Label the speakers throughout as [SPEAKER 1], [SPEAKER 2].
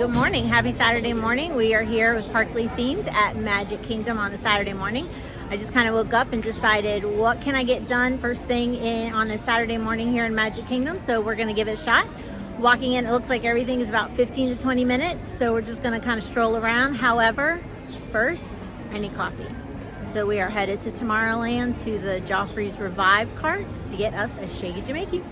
[SPEAKER 1] Good morning. Happy Saturday morning. We are here with Parkley Themed at Magic Kingdom on a Saturday morning. I just kind of woke up and decided what can I get done first thing on a Saturday morning here in Magic Kingdom. So we're going to give it a shot. Walking in, it looks like everything is about 15 to 20 minutes. So we're just going to kind of stroll around. However, first, I need coffee. So we are headed to Tomorrowland to the Joffrey's Revive cart to get us a Shake Jamaican.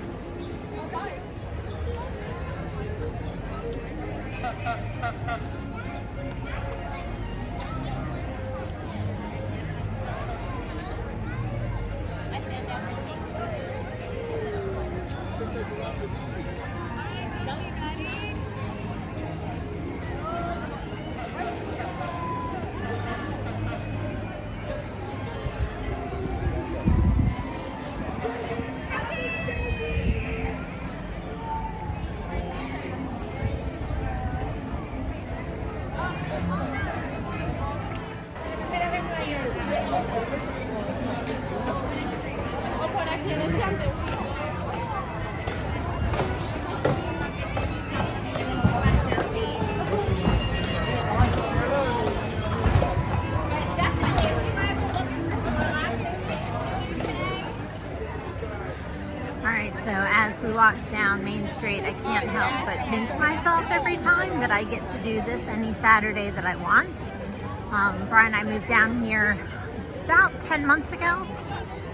[SPEAKER 1] So as we walk down Main Street, I can't help but pinch myself every time that I get to do this any Saturday that I want. Brian and I moved down here about 10 months ago,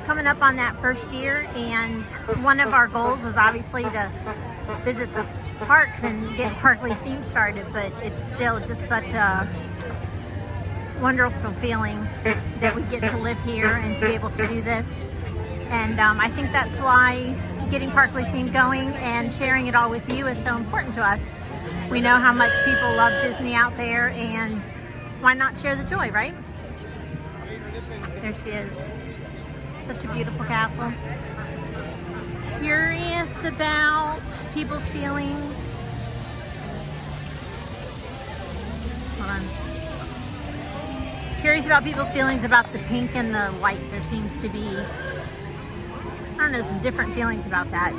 [SPEAKER 1] coming up on that first year, and one of our goals was obviously to visit the parks and get Parkley theme started, but it's still just such a wonderful feeling that we get to live here and to be able to do this. And I think that's why getting Parkley theme going and sharing it all with you is so important to us. We know how much people love Disney out there, and why not share the joy, right? There she is. Such a beautiful castle. Curious about people's feelings. Hold on. Curious about people's feelings about the pink and the white. There seems to be, I don't know, some different feelings about that.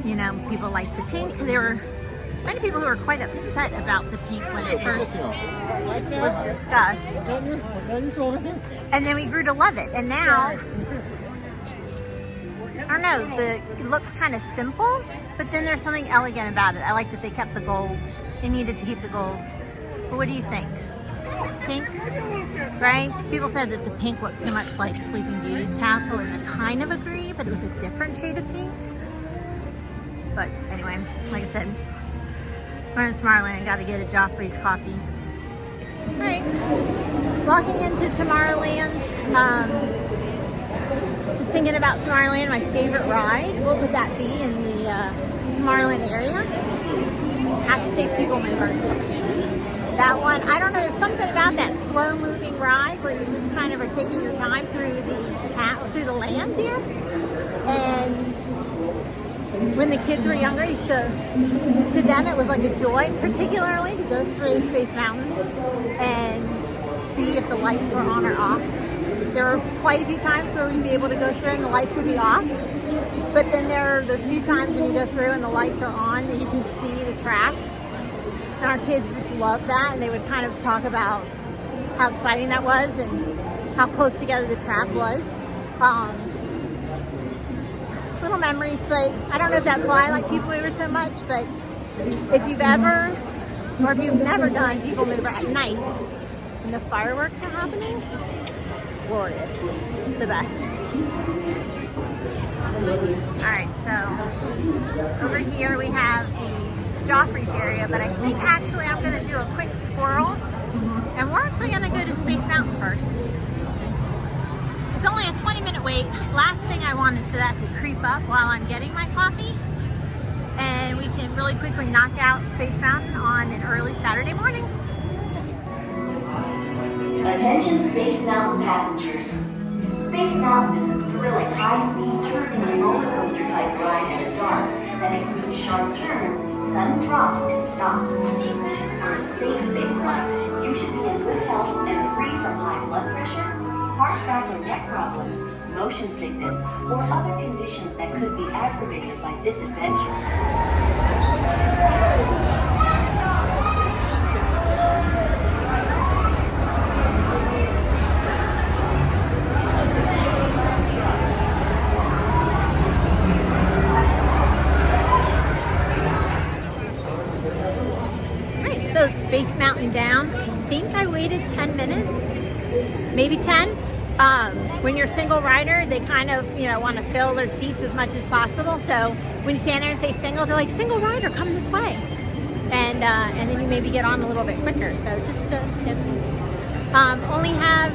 [SPEAKER 1] You know, people like the pink. There were many people who were quite upset about the pink when it first was discussed. And then we grew to love it. And now, I don't know, it looks kind of simple, but then there's something elegant about it. I like that they kept the gold. They needed to keep the gold. But what do you think? Pink, right? People said that the pink looked too much like Sleeping Beauty's castle, which I kind of agree, but it was a different shade of pink. But anyway, like I said, we're in Tomorrowland, got to get a Joffrey's coffee. All right, walking into Tomorrowland, just thinking about Tomorrowland, my favorite ride, what would that be in the Tomorrowland area? I have to say People Mover. That one, I don't know, there's something about that slow moving ride where you just kind of are taking your time through the land here. And when the kids were younger, to them it was like a joy, particularly to go through Space Mountain and see if the lights were on or off. There were quite a few times where we'd be able to go through and the lights would be off. But then there are those few times when you go through and the lights are on and you can see the track. And our kids just loved that, and they would kind of talk about how exciting that was and how close together the track was. Little memories, but I don't know if that's why I like People Mover so much, but if you've ever, or if you've never done People Mover at night, when the fireworks are happening, glorious. It's the best. All right, so over here we have the Joffrey's area, but I think actually I'm going to do a quick squirrel, and we're actually going to go to Space Mountain first. It's only a 20-minute wait. Last thing I want is for that to creep up while I'm getting my coffee, and we can really quickly knock out Space Mountain on an early Saturday morning.
[SPEAKER 2] Attention Space Mountain passengers. Space Mountain is a thrilling high-speed turning roller coaster type ride in the dark that includes sharp turns, sudden drops, and stops. For a safe spaceflight, you should be in good health and free from high blood pressure, heart valve or neck problems, motion sickness, or other conditions that could be aggravated by this adventure.
[SPEAKER 1] So Space Mountain down, I think I waited 10 minutes, maybe 10. When you're a single rider, they kind of, want to fill their seats as much as possible. So when you stand there and say single, they're like, single rider, come this way. And then you maybe get on a little bit quicker. So just a tip. Only have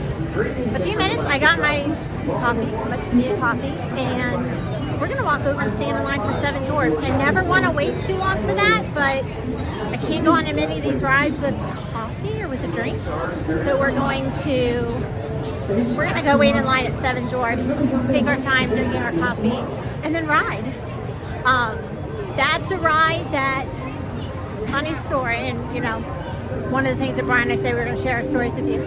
[SPEAKER 1] a few minutes. I got my coffee, much needed coffee, and we're gonna walk over and stand in line for Seven Dwarfs. I never want to wait too long for that, but I can't go on many of these rides with coffee or with a drink. So we're gonna go wait in line at Seven Dwarfs, take our time drinking our coffee, and then ride. That's a ride that, funny story, and one of the things that Brian and I said we were going to share our stories with you.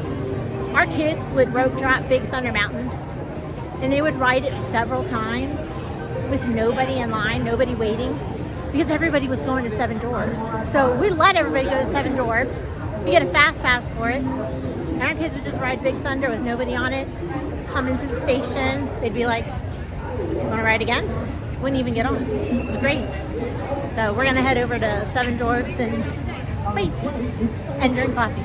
[SPEAKER 1] Our kids would rope drop Big Thunder Mountain, and they would ride it several times with nobody in line, nobody waiting, because everybody was going to Seven Dwarfs. So we let everybody go to Seven Dwarfs. We get a fast pass for it, and our kids would just ride Big Thunder with nobody on it, come into the station. They'd be like, want to ride again? Wouldn't even get on. It's great. So we're going to head over to Seven Dwarfs and wait and drink coffee.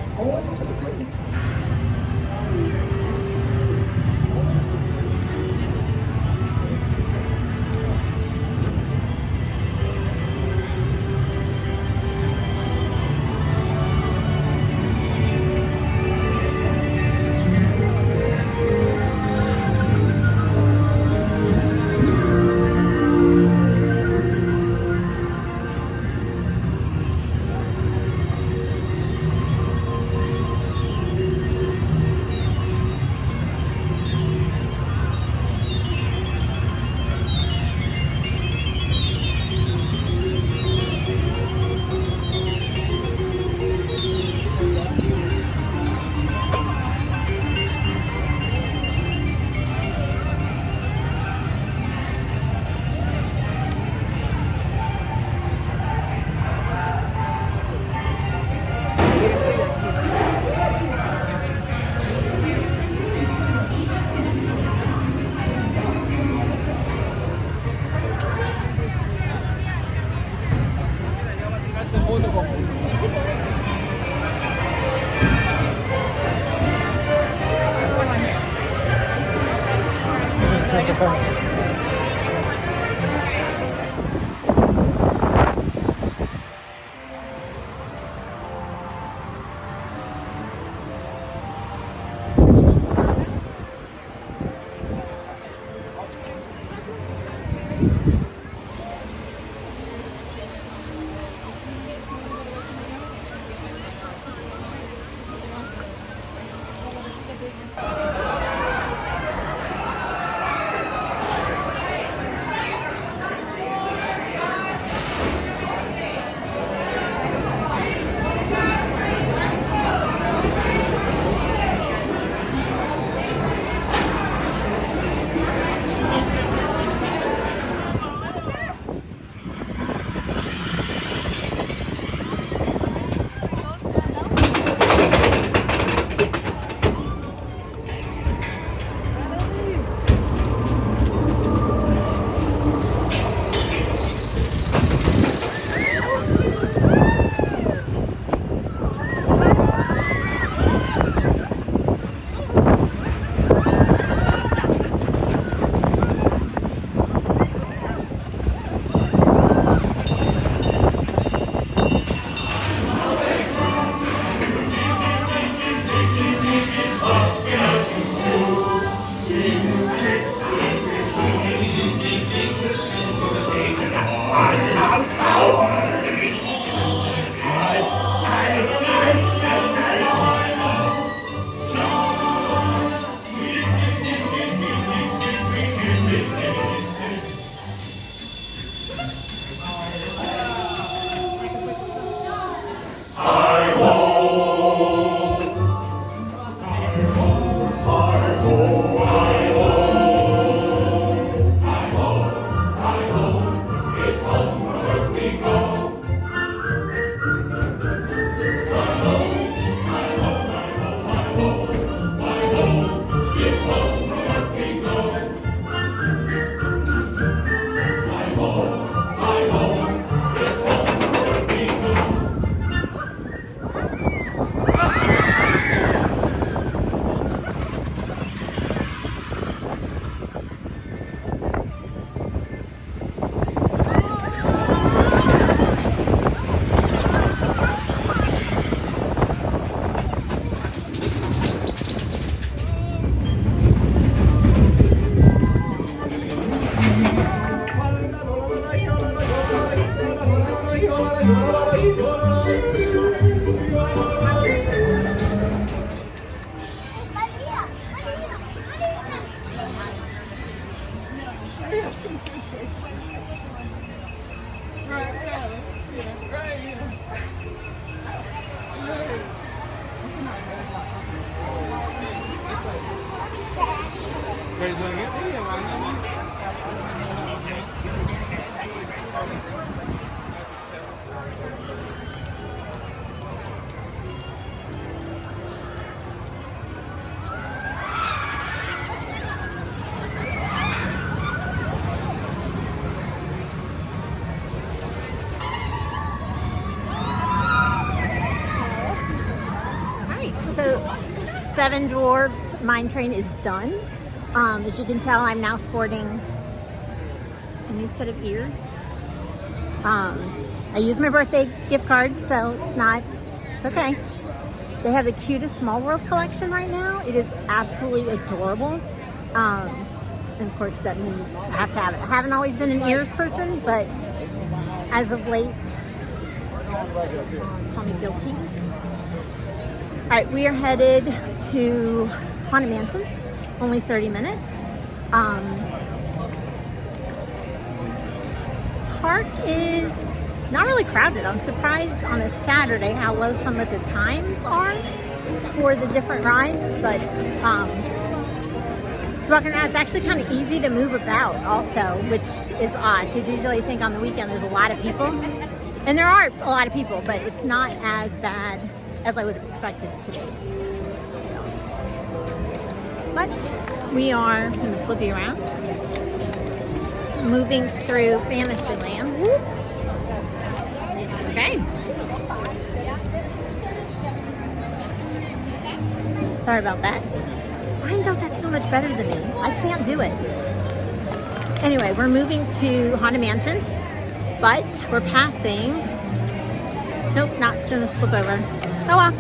[SPEAKER 1] Seven Dwarfs Mine Train is done. As you can tell, I'm now sporting a new set of ears. I used my birthday gift card, so it's okay. They have the cutest Small World collection right now. It is absolutely adorable. And of course that means I have to have it. I haven't always been an ears person, but as of late, call me guilty. All right, we are headed to Haunted Mansion, only 30 minutes. Park is not really crowded. I'm surprised on a Saturday how low some of the times are for the different rides, but walking around, it's actually kind of easy to move about also, which is odd because usually I think on the weekend there's a lot of people, and there are a lot of people, but it's not as bad as I would have expected it to be. But we are going to flip you around, moving through Fantasyland. Whoops. Okay. Sorry about that. Brian does that so much better than me. I can't do it. Anyway, we're moving to Haunted Mansion, but we're passing. Nope, not gonna flip over. Oh well.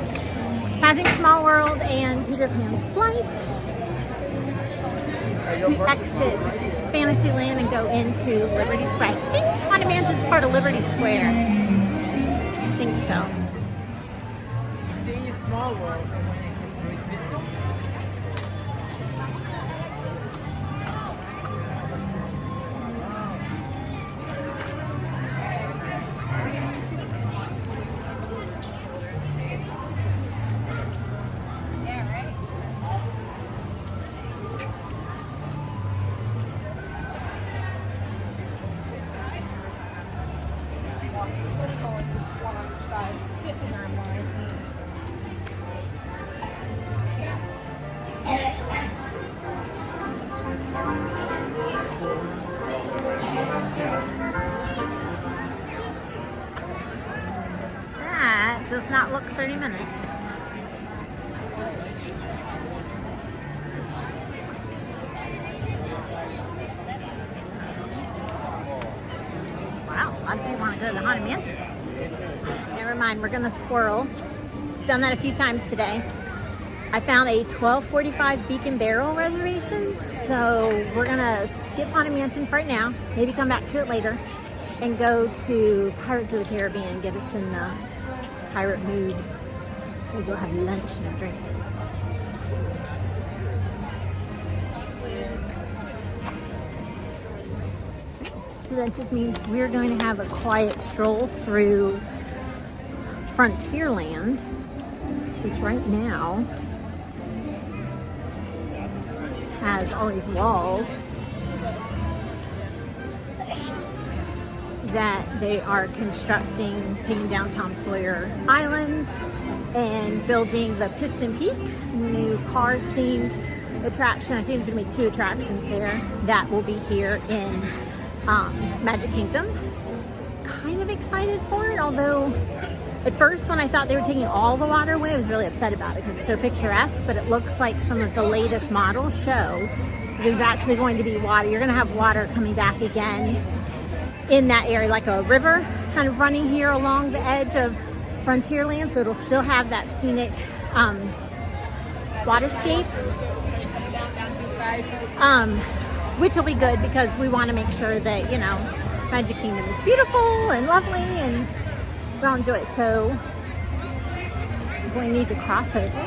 [SPEAKER 1] Passing Small World and Peter Pan's Flight. So we exit Fantasyland and go into Liberty Square. I think Haunted Mansion's part of Liberty Square. I think so.
[SPEAKER 3] See Small World when it is very busy.
[SPEAKER 1] That does not look 30 minutes. Wow, a lot of people want to go to the Haunted Mansion. Never mind, we're gonna squirrel. Done that a few times today. I found a 12:45 Beacon Barrel reservation, so we're gonna skip Haunted Mansion for right now, maybe come back to it later, and go to Pirates of the Caribbean, get us in the pirate mood. We'll go have lunch and a drink. So that just means we're going to have a quiet stroll through Frontierland, which right now has all these walls that they are constructing, taking down Tom Sawyer Island and building the Piston Peak, new Cars themed attraction. I think there's gonna be 2 attractions there that will be here in Magic Kingdom. Kind of excited for it, although at first when I thought they were taking all the water away, I was really upset about it because it's so picturesque, but it looks like some of the latest models show there's actually going to be water. You're gonna have water coming back again in that area, like a river kind of running here along the edge of Frontierland, so it'll still have that scenic waterscape, which will be good because we want to make sure that, you know, Magic Kingdom is beautiful and lovely and we'll enjoy it. So we need to cross over.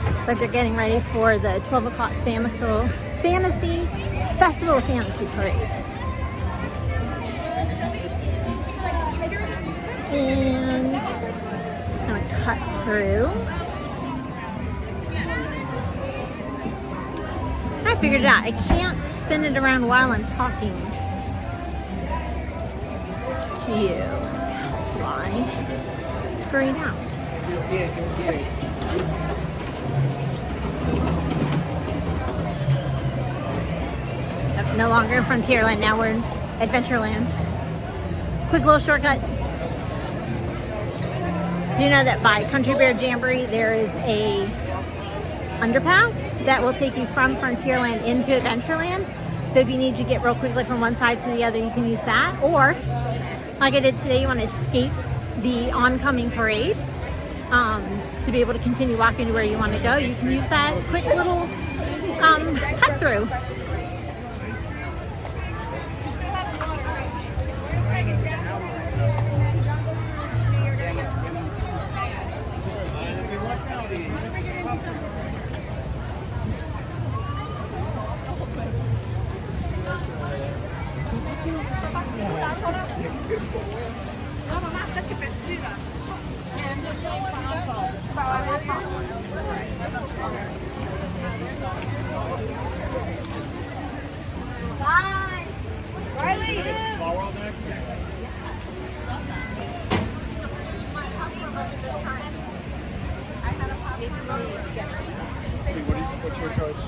[SPEAKER 1] It's like they're getting ready for the 12 o'clock Fantasy Festival of Fantasy Parade. And I'm gonna cut through. I figured it out. I can't spin it around while I'm talking to you. That's why it's grayed out. No longer in Frontierland, now we're in Adventureland. Quick little shortcut. So you know that by Country Bear Jamboree, there is a underpass that will take you from Frontierland into Adventureland. So if you need to get real quickly from one side to the other, you can use that. Or, like I did today, you want to escape the oncoming parade to be able to continue walking to where you want to go. You can use that quick little cut through.
[SPEAKER 4] What's your choice?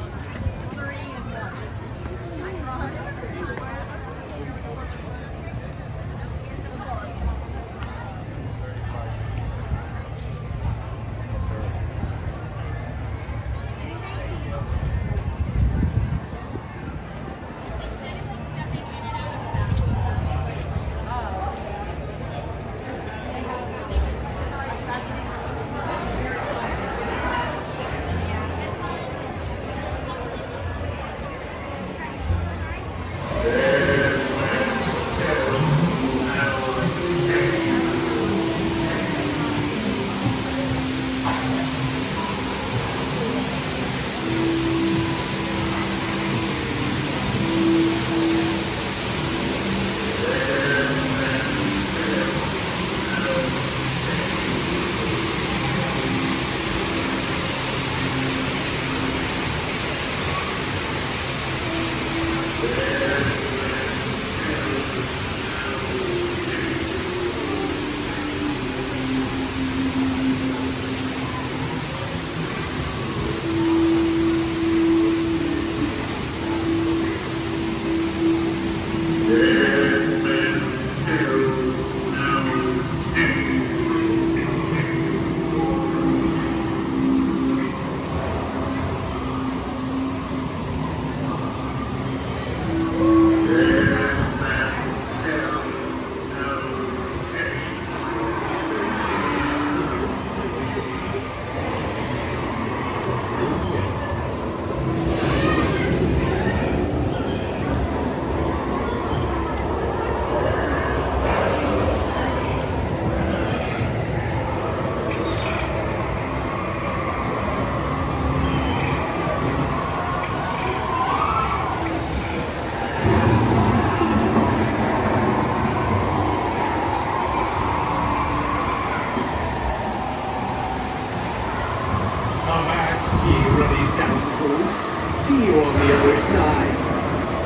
[SPEAKER 5] See you on the other side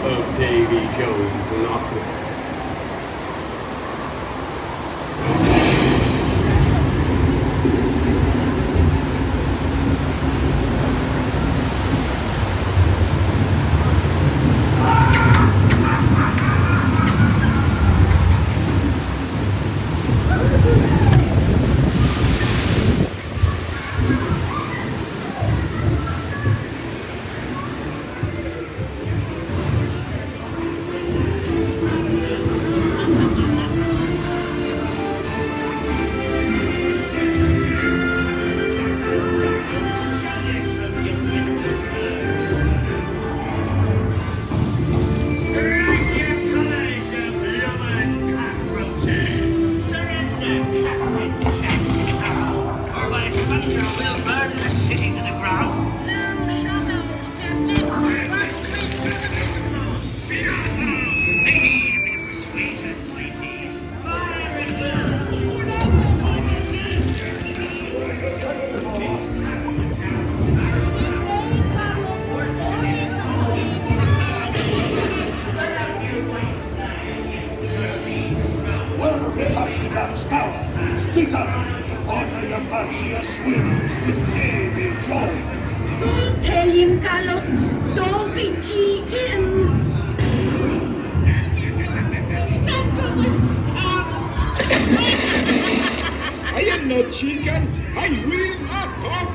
[SPEAKER 5] of Davy Jones' locker.
[SPEAKER 6] Speak up! Or do you fancy a swim with Davy Jones?
[SPEAKER 7] Don't tell him, Carlos. Don't be cheeky.
[SPEAKER 6] I am no chicken. I will not talk.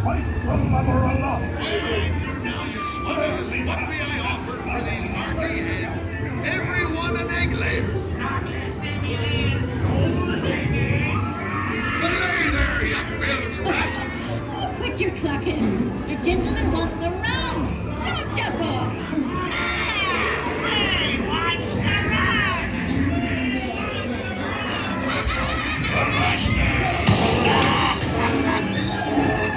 [SPEAKER 6] Fight the lover aloft.
[SPEAKER 8] Now you swells. What may I offer for these hearty heads? Everyone an egg layer. Belay there, you bilge rat.
[SPEAKER 7] Quit your clucking. The gentlemen want the rum. Don't you, boy? Hey, watch the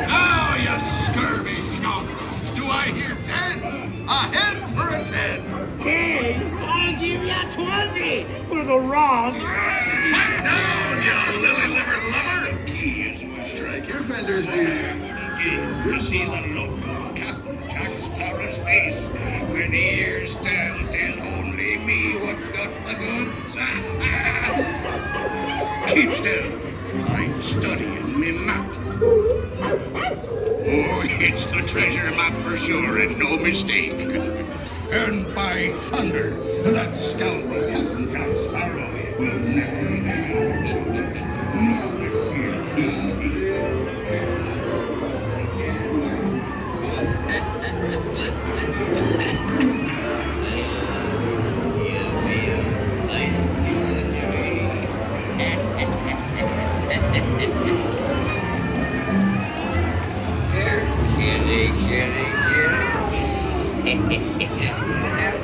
[SPEAKER 8] Now, you scurvy scoundrels. Do I hear 10? A hen for a 10.
[SPEAKER 7] 10. I'll give you 20 for the rum.
[SPEAKER 8] Pipe down, you lily-livered lover. Strike your feathers, dear.
[SPEAKER 6] You see the look on Captain Jack Sparrow's face when he hears tell 'tis only me what's got the goods. Keep still. I'm studying me map. Oh, it's the treasure map for sure and no mistake. And by thunder, that scoundrel Captain Jack Sparrow will never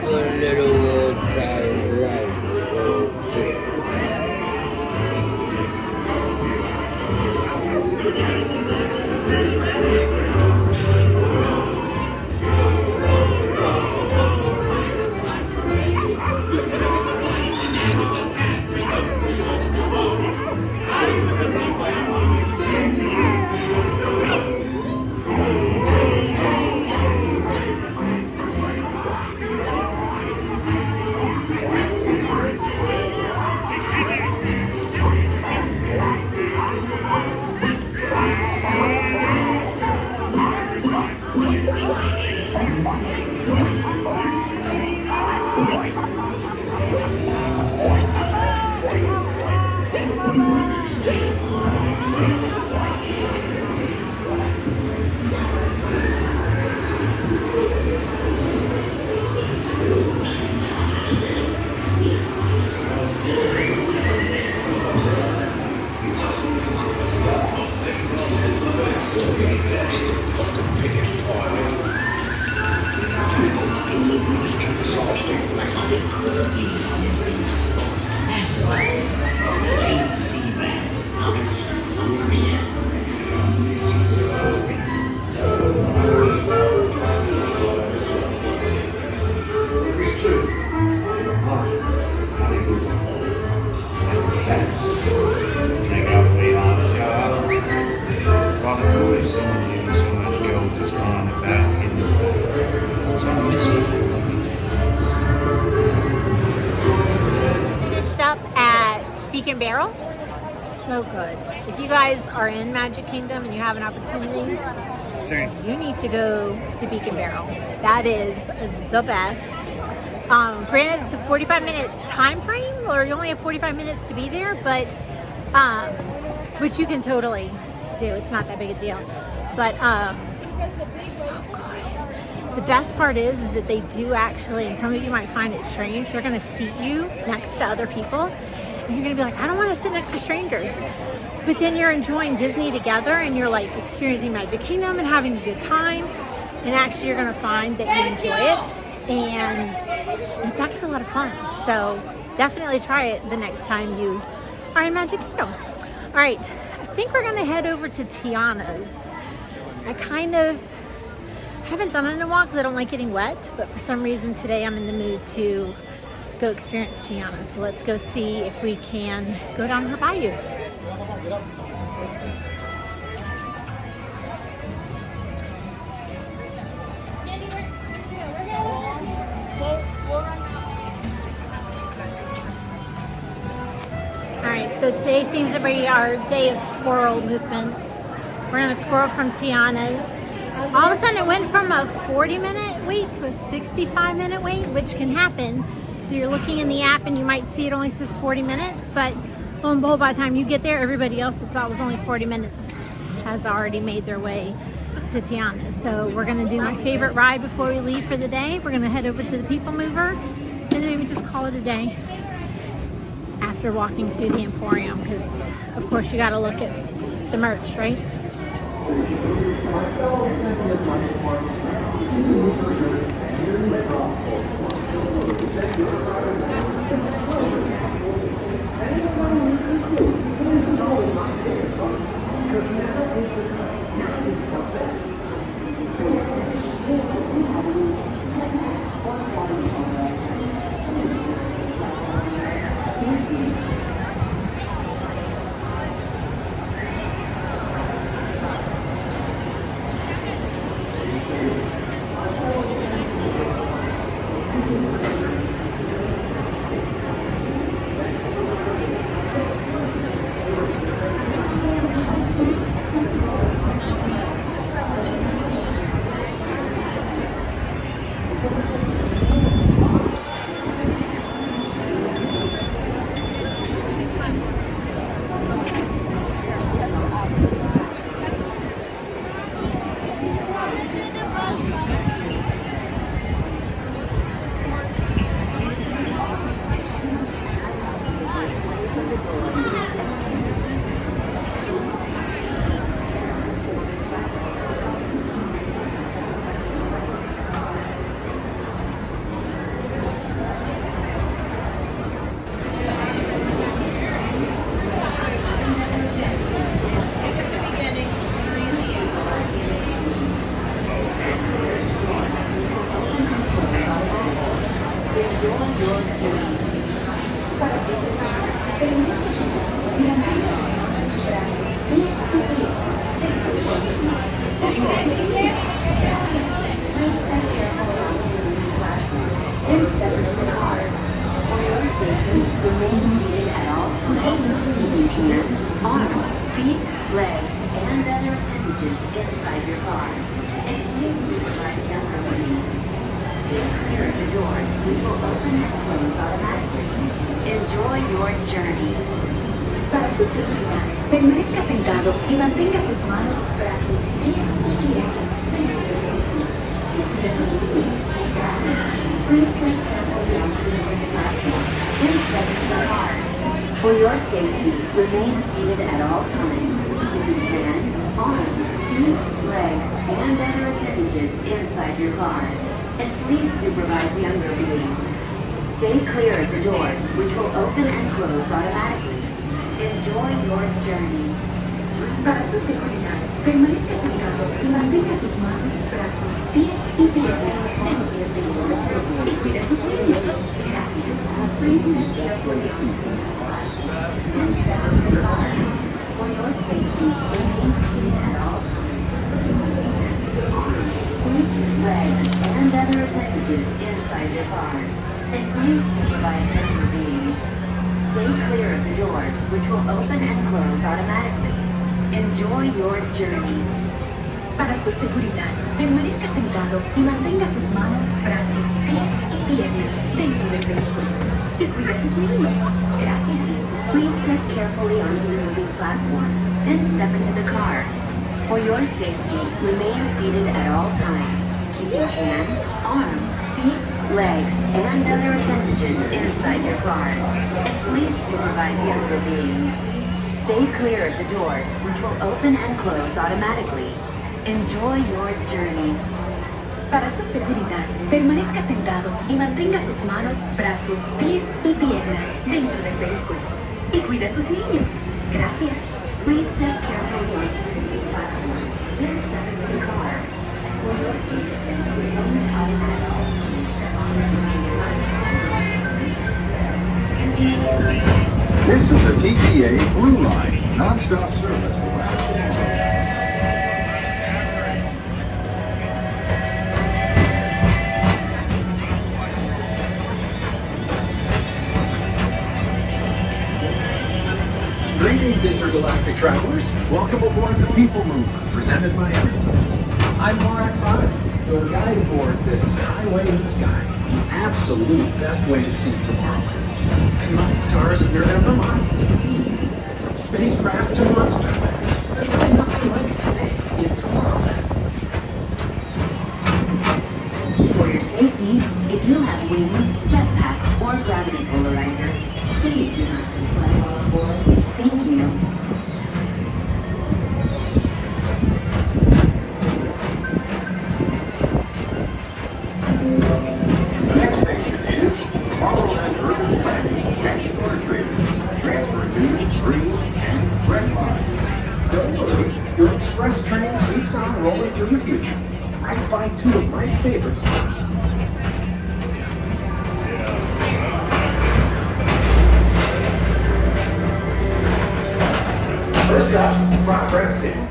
[SPEAKER 5] A little old time right.
[SPEAKER 1] Finished up at Beacon Barrel. So good. If you guys are in Magic Kingdom and you have an opportunity, you need to go to Beacon Barrel. That is the best. Granted, it's a 45-minute time frame, or you only have 45 minutes to be there, but which you can totally do. It's not that big a deal. But so good. The best part is that they do actually, and some of you might find it strange, they're going to seat you next to other people. And you're going to be like, I don't want to sit next to strangers. But then you're enjoying Disney together and you're like experiencing Magic Kingdom and having a good time. And actually you're going to find that you enjoy it. And it's actually a lot of fun. So definitely try it the next time you are in Magic Kingdom. All right, I think we're going to head over to Tiana's. I kind of haven't done it in a while because I don't like getting wet, but for some reason today I'm in the mood to go experience Tiana. So let's go see if we can go down her bayou. Alright, so today seems to be our day of squirrel movements. We're gonna squirrel from Tiana's. All of a sudden it went from a 40-minute wait to a 65-minute wait, which can happen. So you're looking in the app and you might see it only says 40 minutes, but lo and behold, by the time you get there, everybody else that thought it was only 40 minutes has already made their way to Tiana. So we're gonna do my favorite ride before we leave for the day. We're gonna head over to the People Mover and then maybe just call it a day after walking through the Emporium, because of course you gotta look at the merch, right?
[SPEAKER 2] Enjoy your journey. Para su seguridad, permanezca sentado y mantenga sus manos, brazos, pies y piernas dentro del vehículo. Y cuide sus pies. Gracias. Please step carefully onto the moving platform and step into the car. For your safety, remain seated at all times, keeping hands, arms, feet, legs, and other appendages inside your car. And please supervise younger beings. Stay clear of the doors, which will open and close automatically. Enjoy your journey. Para su seguridad, permanezca sentado y mantenga sus manos, brazos, pies y piernas dentro del vehículo. Y cuide sus niños. Gracias. Please step carefully onto the platform and step into the car. For your safety, remain seated at all times. Arms, feet, legs, and other appendages inside your car. And please supervise younger beings. Stay clear of the doors, which will open and close automatically. Enjoy your journey. Para su seguridad, permanezca sentado y mantenga sus manos, brazos, pies y piernas dentro del vehículo. Y cuide a sus niños. Gracias. Please step carefully onto the moving platform, then step into the car. For your safety, remain seated at all times, keeping hands, arms, feet, legs, and other appendages inside your car. And please supervise younger beings. Stay clear of the doors, which will open and close automatically. Enjoy your journey. Para su seguridad, permanezca sentado y mantenga sus manos, brazos, pies y piernas dentro del vehículo. Y cuide a sus niños. Gracias. Please step carefully onto the moving platform, then step into the car. For your safety, remain automatic.
[SPEAKER 8] This is the TTA Blue Line, non-stop service around.
[SPEAKER 9] Greetings, intergalactic travelers. Welcome aboard the People Mover, presented by Everglades. I'm Morak 5, your guide aboard this highway in the sky. absolute best way to see Tomorrowland. And my stars, is there ever lots to see. From spacecraft to monster max, there's really nothing like today in Tomorrowland.
[SPEAKER 2] For your safety, if you have wings, jetpacks, or gravity polarizers, please do not comply while on board. Thank you.
[SPEAKER 8] The next station is Tomorrowland Urban Planning and Star Trader. Transfer to green and red line.
[SPEAKER 9] Don't worry, your express train keeps on rolling through the future, right by two of my favorite spots. First up, Progress City,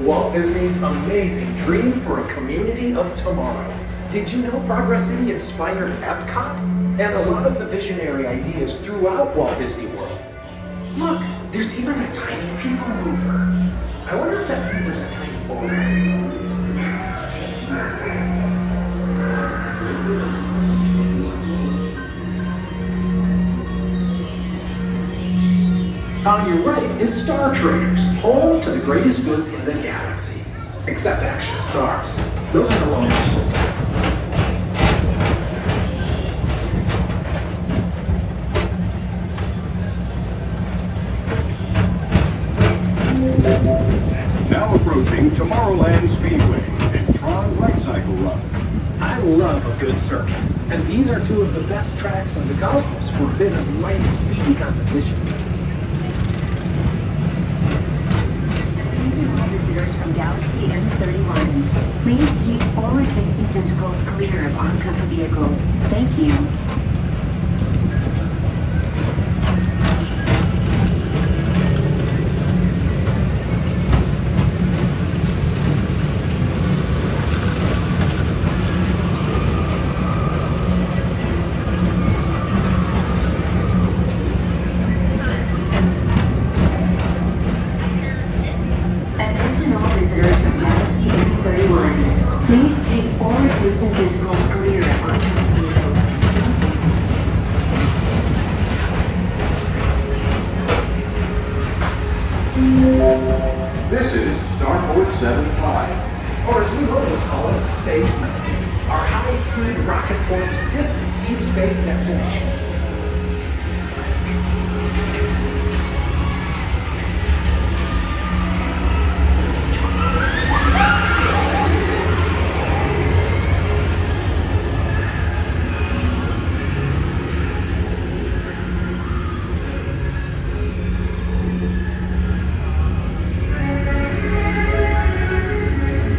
[SPEAKER 9] Walt Disney's amazing dream for a community of tomorrow. Did you know Progress City inspired Epcot? And a lot of the visionary ideas throughout Walt Disney World. Look, there's even a tiny people mover. I wonder if that means there's a tiny boat. On your right is Star Traders, home to the greatest goods in the galaxy. Except actual stars. Those are no longer sold.
[SPEAKER 8] Now approaching Tomorrowland Speedway and Tron Light Cycle Run.
[SPEAKER 9] I love a good circuit, and these are two of the best tracks in the cosmos for a bit of light and speedy competition.
[SPEAKER 2] Attention all visitors from Galaxy M31. Please keep forward-facing tentacles clear of oncoming vehicles. Thank you. Attention all visitors from Galaxy M31. Please keep forward-facing tentacles clear of oncoming vehicles.
[SPEAKER 8] This is Starport 75.
[SPEAKER 9] Or as we always call it, Spaceman. Our high-speed rocket port to distant deep space destinations.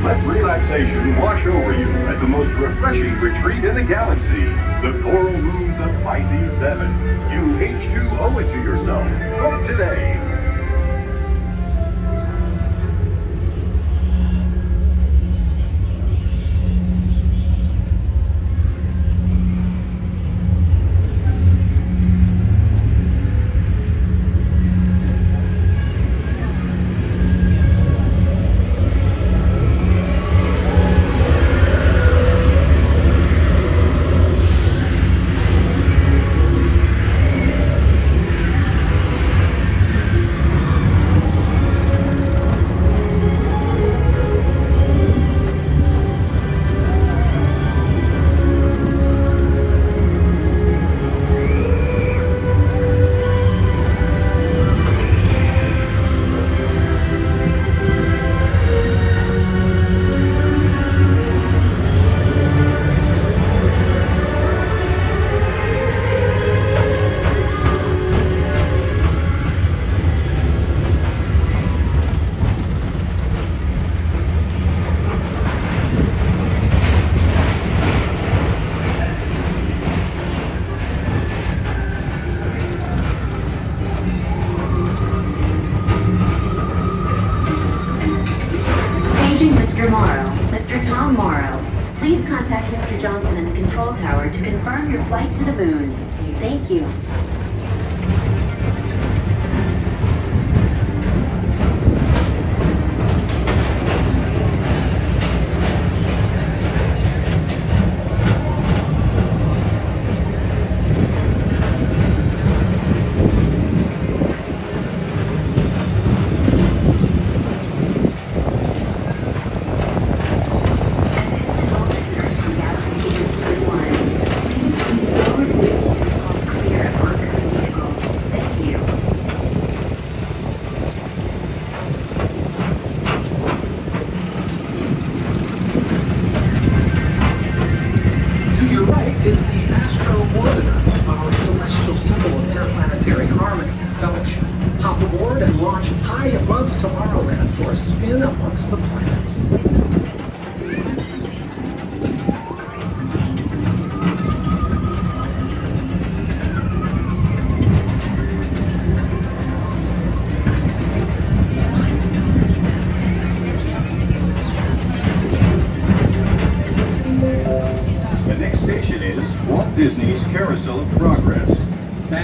[SPEAKER 8] Let relaxation wash over you at the most refreshing retreat in the galaxy, the Coral Rooms of Pisces 7. You H2 owe it to yourself. Book today.
[SPEAKER 2] Mr. Morrow, Mr. Tom Morrow, please contact Mr. Johnson in the control tower to confirm your flight to the moon. Thank you.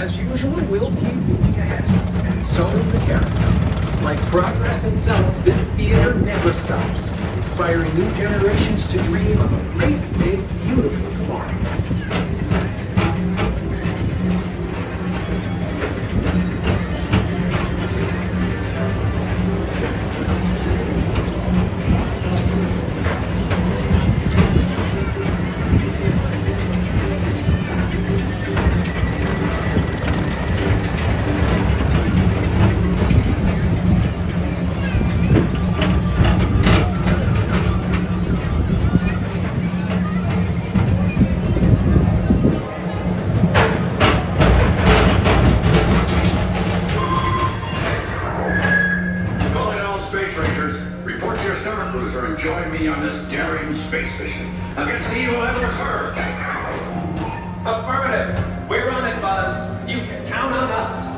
[SPEAKER 9] As usual, we'll keep moving ahead, and so does the carousel. Like progress itself, this theater never stops, inspiring new generations to dream of a great, big, beautiful tomorrow.
[SPEAKER 6] Calling all space rangers, report to your star cruiser and join me on this daring space mission against the evil Emperor's herd.
[SPEAKER 9] Affirmative. We're on it, Buzz. You can count on us.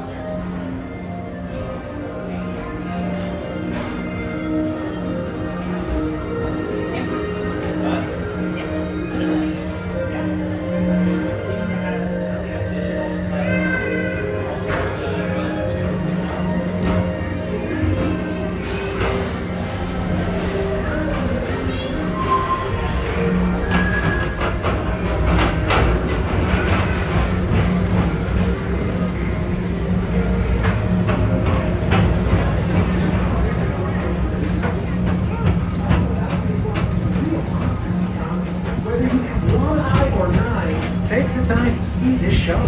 [SPEAKER 9] Whether you have one eye or nine, take the time to see this show.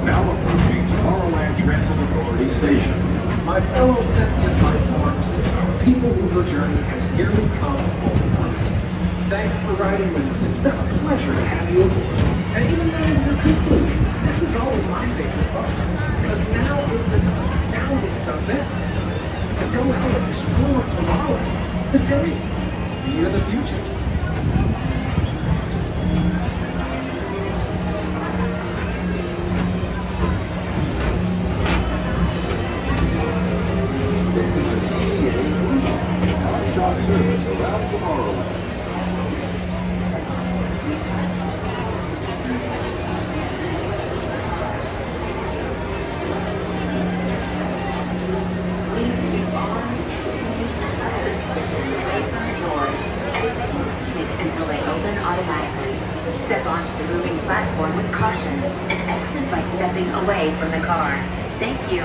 [SPEAKER 8] Now approaching Tomorrowland Transit Authority Station.
[SPEAKER 9] My fellow sentient life forms, our people mover journey has nearly come full point. Thanks for riding with us. It's been a pleasure to have you aboard. And even though we're concluding, this is always my favorite part. Because now is the time, now is the best time to go out and explore tomorrow, today. See you in the future.
[SPEAKER 8] This is the TTA non-stop service around Tomorrowland.
[SPEAKER 2] Please keep arms, feet, and other equipment away from the doors and remain seated until they open automatically. Step onto the moving platform with caution and exit by stepping away from the car. Thank you.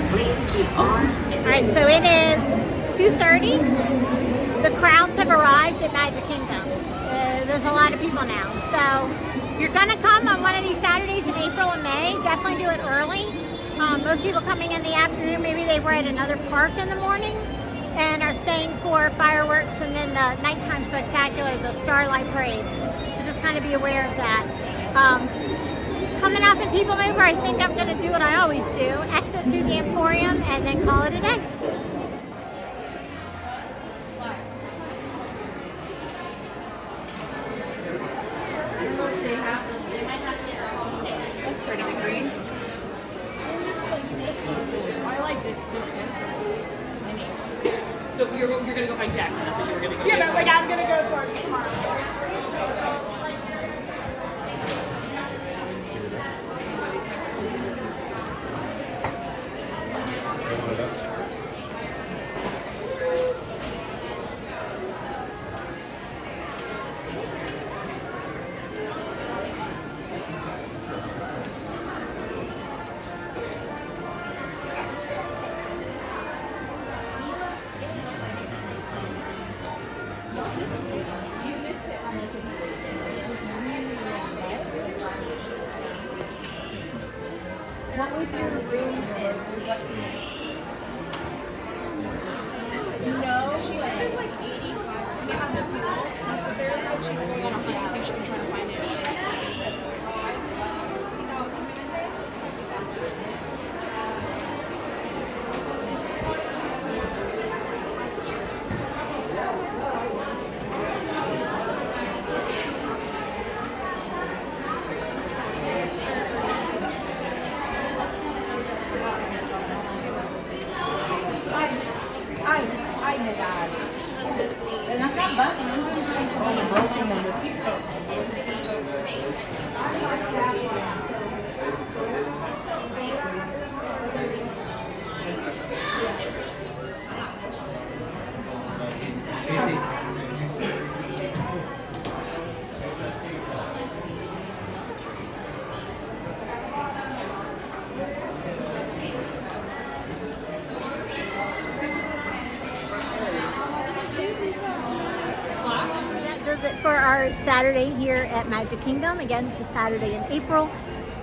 [SPEAKER 2] Please keep arms.
[SPEAKER 1] All right, so it is 2:30. The crowds have arrived at Magic Kingdom. There's a lot of people now. So if you're gonna come on one of these Saturdays in April and May, definitely do it early. Most people coming in the afternoon, maybe they were at another park in the morning and are staying for fireworks and then the nighttime spectacular, the Starlight Parade. So just kind of be aware of that. Coming off at People Mover, I think I'm gonna do what I always do, exit through the Emporium and then call it a day.
[SPEAKER 3] That's pretty good green. I like this pencil. So you're gonna go find Jackson. That's what you were gonna go.
[SPEAKER 7] Yeah, but like I'm gonna go towards tomorrow.
[SPEAKER 3] What was your room in? No, she said it was like 85. We have the pool. Sarah said she's going on a hunt, so she can try to find it.
[SPEAKER 1] does it for our Saturday here at Magic Kingdom. Again, it's a Saturday in April.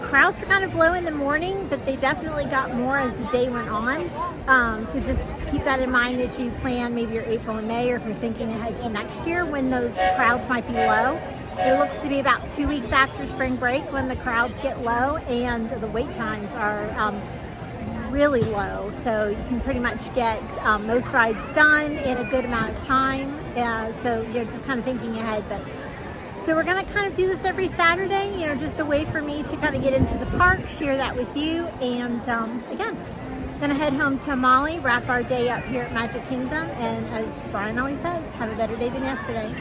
[SPEAKER 1] Crowds were kind of low in the morning, but they definitely got more as the day went on. So just keep that in mind as you plan maybe your April and May, or if you're thinking ahead to next year when those crowds might be low. It looks to be about 2 weeks after spring break when the crowds get low, and the wait times are really low. So you can pretty much get most rides done in a good amount of time. So you're just kind of thinking ahead. But so we're going to kind of do this every Saturday, just a way for me to kind of get into the park, share that with you. And again, going to head home to Molly, wrap our day up here at Magic Kingdom. And as Brian always says, have a better day than yesterday.